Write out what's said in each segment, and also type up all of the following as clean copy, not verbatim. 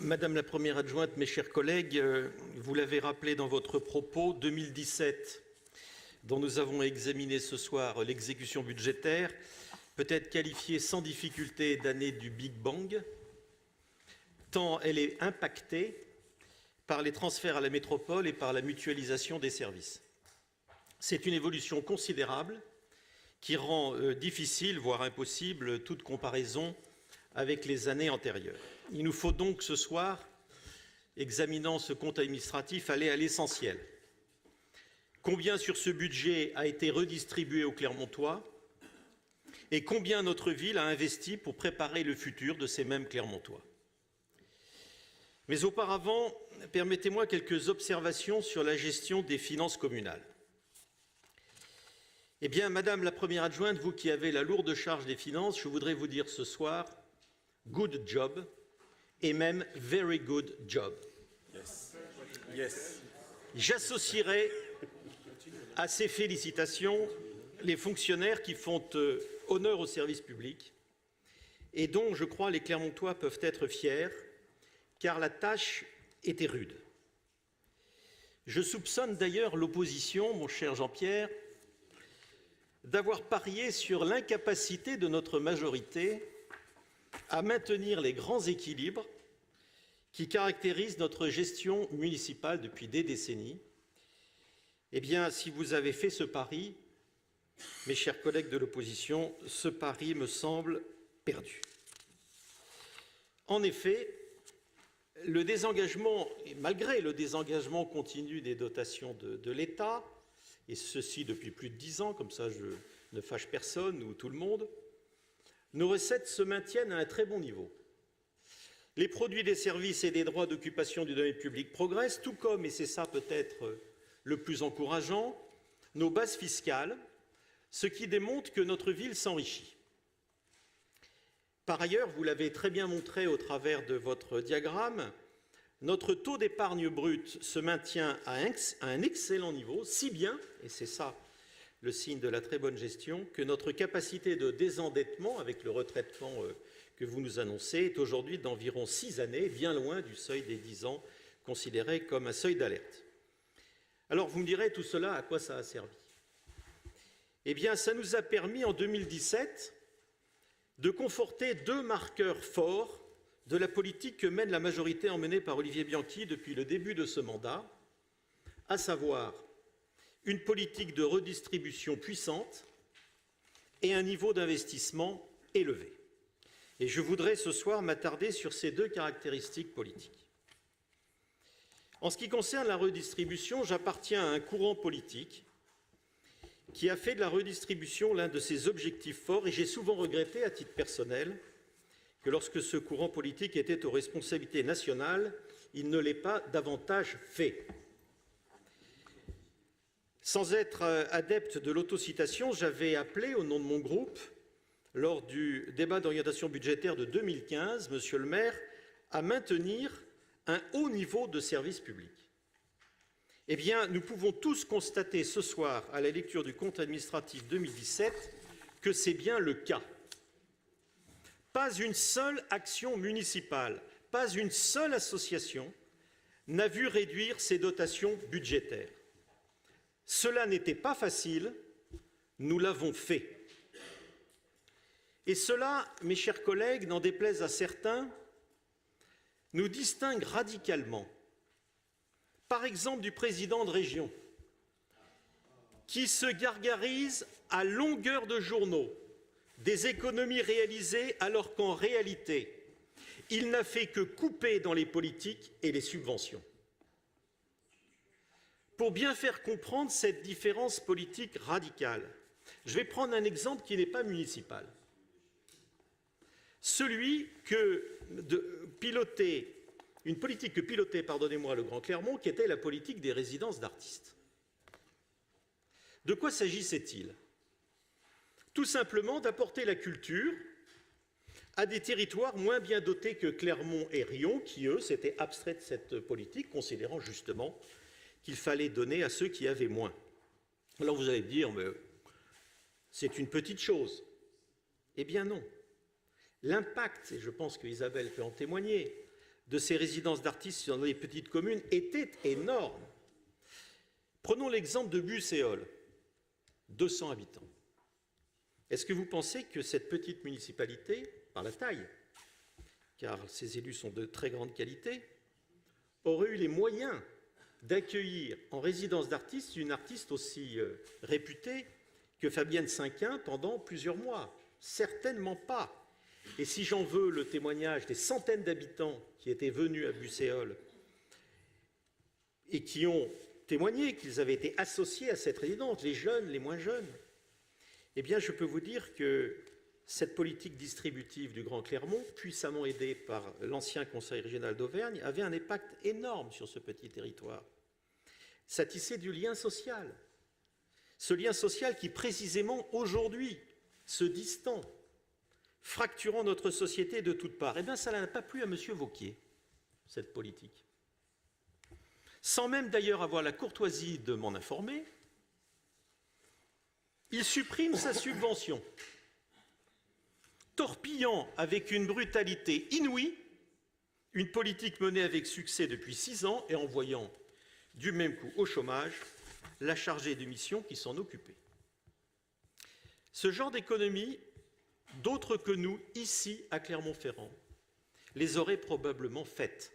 Madame la Première adjointe, mes chers collègues, vous l'avez rappelé dans votre propos, 2017, dont nous avons examiné ce soir l'exécution budgétaire, peut être qualifiée sans difficulté d'année du Big Bang, tant elle est impactée par les transferts à la métropole et par la mutualisation des services. C'est une évolution considérable qui rend difficile, voire impossible, toute comparaison avec les années antérieures. Il nous faut donc ce soir, examinant ce compte administratif, aller à l'essentiel. Combien sur ce budget a été redistribué aux Clermontois et combien notre ville a investi pour préparer le futur de ces mêmes Clermontois. Mais auparavant, permettez-moi quelques observations sur la gestion des finances communales. Eh bien, Madame la Première adjointe, vous qui avez la lourde charge des finances, je voudrais vous dire ce soir « good job » et même « very good job ». Yes. J'associerai à ces félicitations les fonctionnaires qui font honneur au service public et dont, je crois, les Clermontois peuvent être fiers, car la tâche était rude. Je soupçonne d'ailleurs l'opposition, mon cher Jean-Pierre, d'avoir parié sur l'incapacité de notre majorité à maintenir les grands équilibres qui caractérisent notre gestion municipale depuis des décennies. Eh bien, si vous avez fait ce pari, mes chers collègues de l'opposition, ce pari me semble perdu. En effet, le désengagement, et malgré le désengagement continu des dotations de l'État, et ceci depuis plus de 10 ans, comme ça je ne fâche personne ou tout le monde, nos recettes se maintiennent à un très bon niveau. Les produits des services et des droits d'occupation du domaine public progressent, tout comme, et c'est ça peut-être le plus encourageant, nos bases fiscales, ce qui démontre que notre ville s'enrichit. Par ailleurs, vous l'avez très bien montré au travers de votre diagramme, notre taux d'épargne brute se maintient à un excellent niveau, si bien, et c'est ça le signe de la très bonne gestion, que notre capacité de désendettement, avec le retraitement que vous nous annoncez, est aujourd'hui d'environ 6 années, bien loin du seuil des 10 ans, considéré comme un seuil d'alerte. Alors vous me direz, tout cela, à quoi ça a servi? Eh bien, ça nous a permis, en 2017, de conforter 2 marqueurs forts de la politique que mène la majorité emmenée par Olivier Bianchi depuis le début de ce mandat, à savoir une politique de redistribution puissante et un niveau d'investissement élevé. Et je voudrais ce soir m'attarder sur ces 2 caractéristiques politiques. En ce qui concerne la redistribution, j'appartiens à un courant politique qui a fait de la redistribution l'un de ses objectifs forts, et j'ai souvent regretté, à titre personnel, que lorsque ce courant politique était aux responsabilités nationales, il ne l'ait pas davantage fait. Sans être adepte de l'autocitation, j'avais appelé, au nom de mon groupe, lors du débat d'orientation budgétaire de 2015, Monsieur le maire, à maintenir un haut niveau de service public. Eh bien, nous pouvons tous constater ce soir, à la lecture du compte administratif 2017, que c'est bien le cas. Pas une seule action municipale, pas une seule association n'a vu réduire ses dotations budgétaires. Cela n'était pas facile, nous l'avons fait. Et cela, mes chers collègues, n'en déplaise à certains, nous distingue radicalement, par exemple du président de région, qui se gargarise à longueur de journaux des économies réalisées alors qu'en réalité, il n'a fait que couper dans les politiques et les subventions. Pour bien faire comprendre cette différence politique radicale, je vais prendre un exemple qui n'est pas municipal. Celui une politique que pilotait, pardonnez-moi, le Grand Clermont, qui était la politique des résidences d'artistes. De quoi s'agissait-il? Tout simplement d'apporter la culture à des territoires moins bien dotés que Clermont et Riom, qui, eux, s'étaient abstraits de cette politique, considérant justement qu'il fallait donner à ceux qui avaient moins. Alors vous allez me dire, mais c'est une petite chose. Eh bien non. L'impact, et je pense qu'Isabelle peut en témoigner, de ces résidences d'artistes dans les petites communes était énorme. Prenons l'exemple de Busséol, 200 habitants. Est-ce que vous pensez que cette petite municipalité, par la taille, car ses élus sont de très grande qualité, aurait eu les moyens d'accueillir en résidence d'artistes une artiste aussi réputée que Fabienne Cinquin pendant plusieurs mois? Certainement pas. Et si j'en veux le témoignage des centaines d'habitants qui étaient venus à Busséol et qui ont témoigné qu'ils avaient été associés à cette résidence, les jeunes, les moins jeunes, eh bien je peux vous dire que cette politique distributive du Grand Clermont, puissamment aidée par l'ancien Conseil régional d'Auvergne, avait un impact énorme sur ce petit territoire. Ça tissait du lien social. Ce lien social qui, précisément aujourd'hui, se distend, fracturant notre société de toutes parts. Eh bien, ça n'a pas plu à M. Wauquiez, cette politique. Sans même d'ailleurs avoir la courtoisie de m'en informer, il supprime sa subvention, torpillant avec une brutalité inouïe une politique menée avec succès depuis 6 ans et envoyant du même coup au chômage la chargée de mission qui s'en occupait. Ce genre d'économie, d'autres que nous, ici, à Clermont-Ferrand, les auraient probablement faites.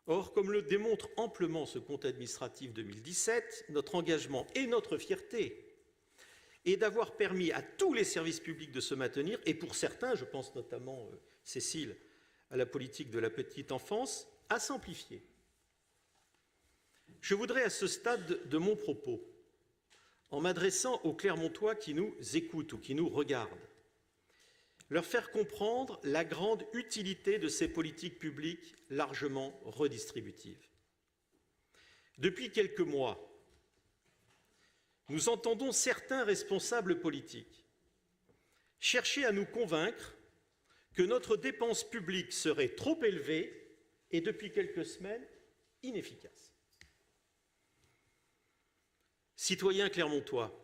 Or, comme le démontre amplement ce compte administratif 2017, notre engagement et notre fierté est d'avoir permis à tous les services publics de se maintenir, et pour certains, je pense notamment, Cécile, à la politique de la petite enfance, à s'amplifier. Je voudrais, à ce stade de mon propos, en m'adressant aux Clermontois qui nous écoutent ou qui nous regardent, leur faire comprendre la grande utilité de ces politiques publiques largement redistributives. Depuis quelques mois, nous entendons certains responsables politiques chercher à nous convaincre que notre dépense publique serait trop élevée et, depuis quelques semaines, inefficace. Citoyens clermontois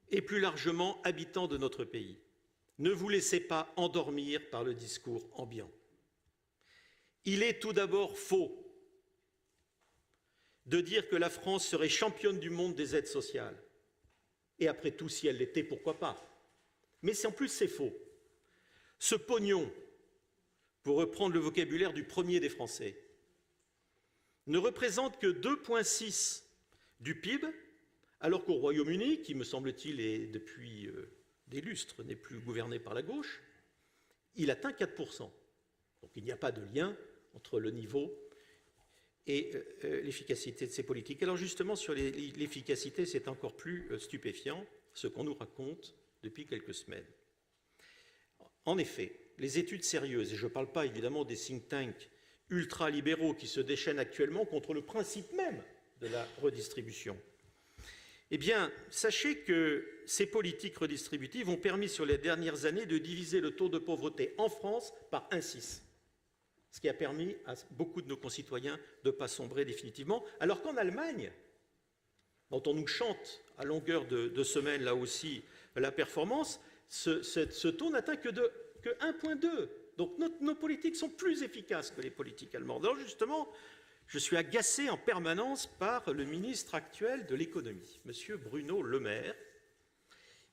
et plus largement habitants de notre pays, ne vous laissez pas endormir par le discours ambiant. Il est tout d'abord faux de dire que la France serait championne du monde des aides sociales. Et après tout, si elle l'était, pourquoi pas? Mais en plus, c'est faux. Ce pognon, pour reprendre le vocabulaire du premier des Français, ne représente que 2,6 du PIB, alors qu'au Royaume-Uni, qui, me semble-t-il, est depuis des lustres, n'est plus gouverné par la gauche, il atteint 4%. Donc il n'y a pas de lien entre le niveau et l'efficacité de ces politiques. Alors justement, sur l'efficacité, c'est encore plus stupéfiant, ce qu'on nous raconte depuis quelques semaines. En effet, les études sérieuses, et je ne parle pas évidemment des think tanks ultra-libéraux qui se déchaînent actuellement contre le principe même de la redistribution, eh bien, sachez que ces politiques redistributives ont permis sur les dernières années de diviser le taux de pauvreté en France par 1,6, ce qui a permis à beaucoup de nos concitoyens de ne pas sombrer définitivement, alors qu'en Allemagne, dont on nous chante à longueur de semaine, là aussi, la performance, ce taux n'atteint que 1,2. Donc nos politiques sont plus efficaces que les politiques allemandes. Alors justement, je suis agacé en permanence par le ministre actuel de l'économie, M. Bruno Le Maire,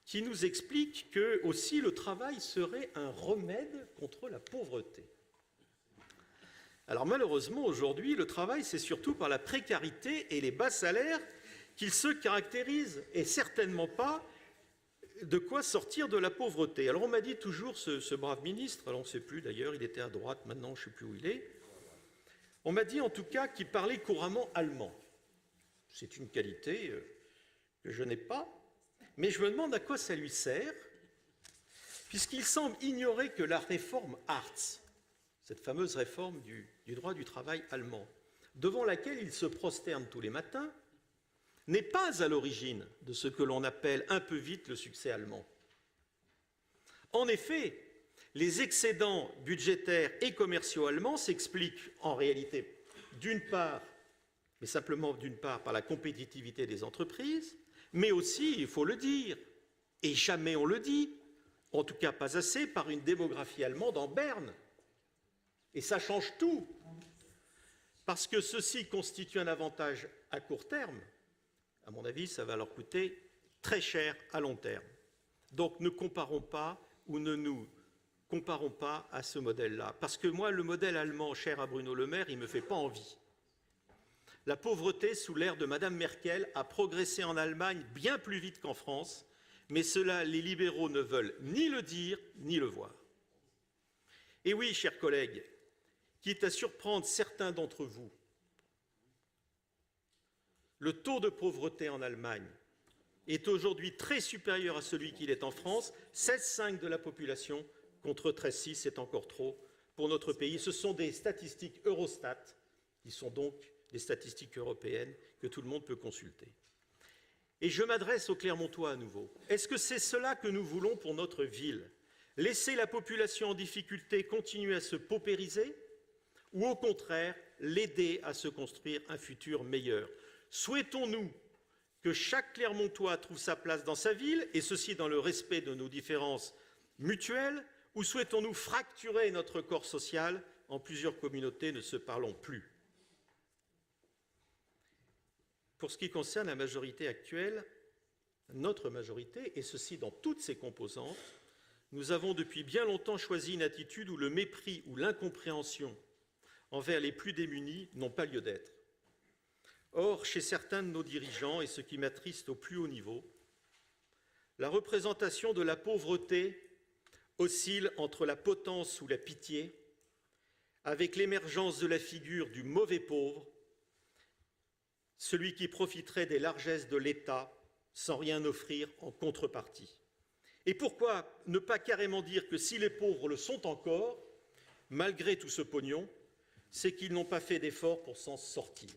qui nous explique que aussi le travail serait un remède contre la pauvreté. Alors malheureusement, aujourd'hui, le travail, c'est surtout par la précarité et les bas salaires qu'il se caractérise, et certainement pas de quoi sortir de la pauvreté. Alors on m'a dit toujours, ce brave ministre, alors on ne sait plus d'ailleurs, il était à droite, maintenant je ne sais plus où il est, on m'a dit en tout cas qu'il parlait couramment allemand. C'est une qualité que je n'ai pas, mais je me demande à quoi ça lui sert, puisqu'il semble ignorer que la réforme Hartz, cette fameuse réforme du droit du travail allemand, devant laquelle il se prosterne tous les matins, n'est pas à l'origine de ce que l'on appelle un peu vite le succès allemand. En effet, les excédents budgétaires et commerciaux allemands s'expliquent en réalité d'une part, mais simplement d'une part, par la compétitivité des entreprises, mais aussi, il faut le dire, et jamais on le dit, en tout cas pas assez, par une démographie allemande en berne. Et ça change tout, parce que ceci constitue un avantage à court terme. À mon avis, ça va leur coûter très cher à long terme. Donc ne comparons pas ou ne nous comparons pas à ce modèle-là. Parce que moi, le modèle allemand, cher à Bruno Le Maire, il ne me fait pas envie. La pauvreté, sous l'ère de Mme Merkel, a progressé en Allemagne bien plus vite qu'en France, mais cela, les libéraux ne veulent ni le dire, ni le voir. Et oui, chers collègues, quitte à surprendre certains d'entre vous, le taux de pauvreté en Allemagne est aujourd'hui très supérieur à celui qu'il est en France, 16,5 de la population contre 13,6, c'est encore trop pour notre pays. Ce sont des statistiques Eurostat, qui sont donc des statistiques européennes que tout le monde peut consulter. Et je m'adresse aux Clermontois à nouveau. Est-ce que c'est cela que nous voulons pour notre ville? Laisser la population en difficulté continuer à se paupériser ou au contraire l'aider à se construire un futur meilleur? Souhaitons-nous que chaque Clermontois trouve sa place dans sa ville, et ceci dans le respect de nos différences mutuelles, ou souhaitons-nous fracturer notre corps social en plusieurs communautés ne se parlant plus? Pour ce qui concerne la majorité actuelle, notre majorité, et ceci dans toutes ses composantes, nous avons depuis bien longtemps choisi une attitude où le mépris ou l'incompréhension envers les plus démunis n'ont pas lieu d'être. Or, chez certains de nos dirigeants, et ce qui m'attriste au plus haut niveau, la représentation de la pauvreté oscille entre la potence ou la pitié, avec l'émergence de la figure du mauvais pauvre, celui qui profiterait des largesses de l'État sans rien offrir en contrepartie. Et pourquoi ne pas carrément dire que si les pauvres le sont encore, malgré tout ce pognon, c'est qu'ils n'ont pas fait d'efforts pour s'en sortir?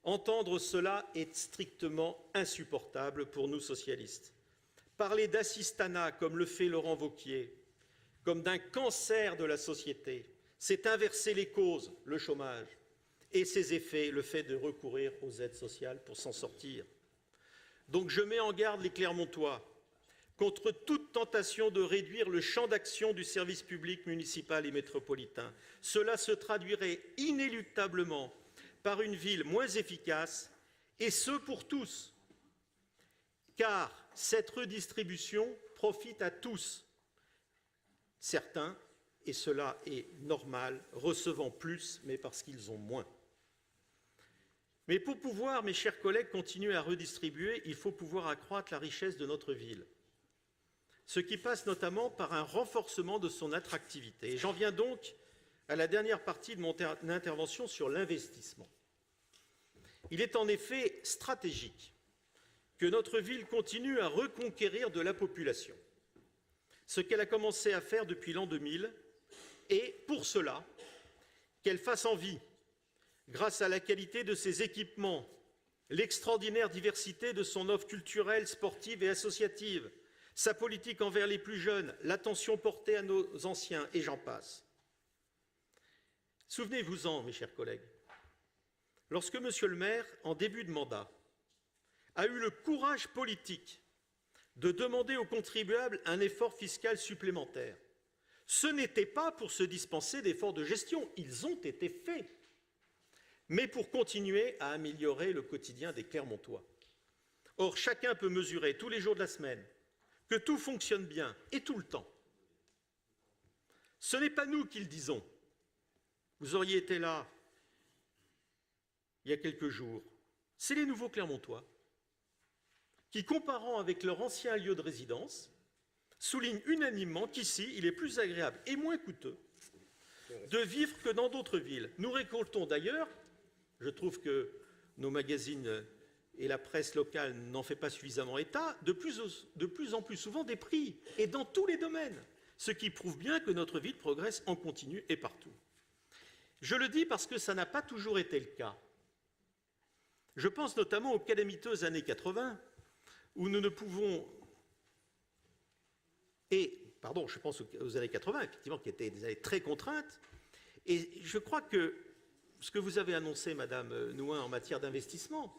Entendre cela est strictement insupportable pour nous socialistes. Parler d'assistanat, comme le fait Laurent Wauquiez, comme d'un cancer de la société, c'est inverser les causes, le chômage, et ses effets, le fait de recourir aux aides sociales pour s'en sortir. Donc je mets en garde les Clermontois contre toute tentation de réduire le champ d'action du service public municipal et métropolitain. Cela se traduirait inéluctablement par une ville moins efficace, et ce pour tous, car cette redistribution profite à tous. Certains, et cela est normal, recevant plus, mais parce qu'ils ont moins. Mais pour pouvoir, mes chers collègues, continuer à redistribuer, il faut pouvoir accroître la richesse de notre ville, ce qui passe notamment par un renforcement de son attractivité. Et j'en viens donc à la dernière partie de mon intervention sur l'investissement. Il est en effet stratégique que notre ville continue à reconquérir de la population, ce qu'elle a commencé à faire depuis l'an 2000, et pour cela, qu'elle fasse envie, grâce à la qualité de ses équipements, l'extraordinaire diversité de son offre culturelle, sportive et associative, sa politique envers les plus jeunes, l'attention portée à nos anciens, et j'en passe. Souvenez-vous-en, mes chers collègues, lorsque M. le maire, en début de mandat, a eu le courage politique de demander aux contribuables un effort fiscal supplémentaire, ce n'était pas pour se dispenser d'efforts de gestion, ils ont été faits, mais pour continuer à améliorer le quotidien des Clermontois. Or, chacun peut mesurer tous les jours de la semaine que tout fonctionne bien et tout le temps. Ce n'est pas nous qui le disons. Vous auriez été là il y a quelques jours. C'est les nouveaux Clermontois qui, comparant avec leur ancien lieu de résidence, soulignent unanimement qu'ici, il est plus agréable et moins coûteux de vivre que dans d'autres villes. Nous récoltons d'ailleurs, je trouve que nos magazines et la presse locale n'en fait pas suffisamment état, de plus en plus souvent des prix, et dans tous les domaines, ce qui prouve bien que notre ville progresse en continu et partout. Je le dis parce que ça n'a pas toujours été le cas. Je pense notamment aux calamiteuses années 80, où nous ne pouvons... je pense aux années 80, effectivement, qui étaient des années très contraintes, et je crois que ce que vous avez annoncé, Madame Nouin, en matière d'investissement,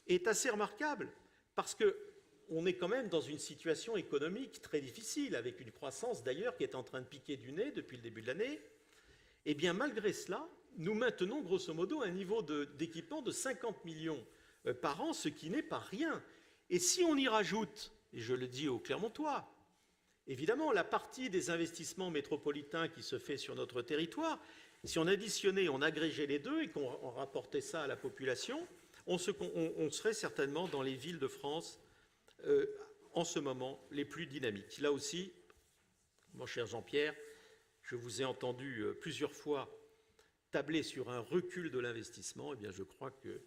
est assez remarquable, parce qu'on est quand même dans une situation économique très difficile, avec une croissance d'ailleurs qui est en train de piquer du nez depuis le début de l'année, Eh bien, malgré cela, nous maintenons grosso modo un niveau d'équipement de 50 millions par an, ce qui n'est pas rien. Et si on y rajoute, et je le dis aux Clermontois, évidemment, la partie des investissements métropolitains qui se fait sur notre territoire, si on additionnait, on agrégeait les deux et qu'on rapportait ça à la population, on serait certainement dans les villes de France en ce moment les plus dynamiques. Là aussi, mon cher Jean-Pierre, je vous ai entendu plusieurs fois tabler sur un recul de l'investissement. Eh bien, je crois que,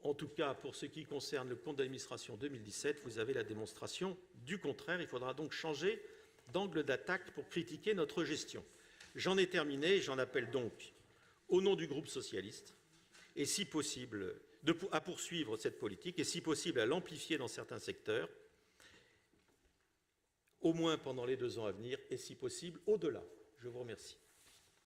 en tout cas, pour ce qui concerne le compte d'administration 2017, vous avez la démonstration du contraire. Il faudra donc changer d'angle d'attaque pour critiquer notre gestion. J'en ai terminé, j'en appelle donc, au nom du groupe socialiste, et si possible, à poursuivre cette politique, et si possible à l'amplifier dans certains secteurs, au moins pendant les 2 ans à venir, et si possible au-delà. Je vous remercie.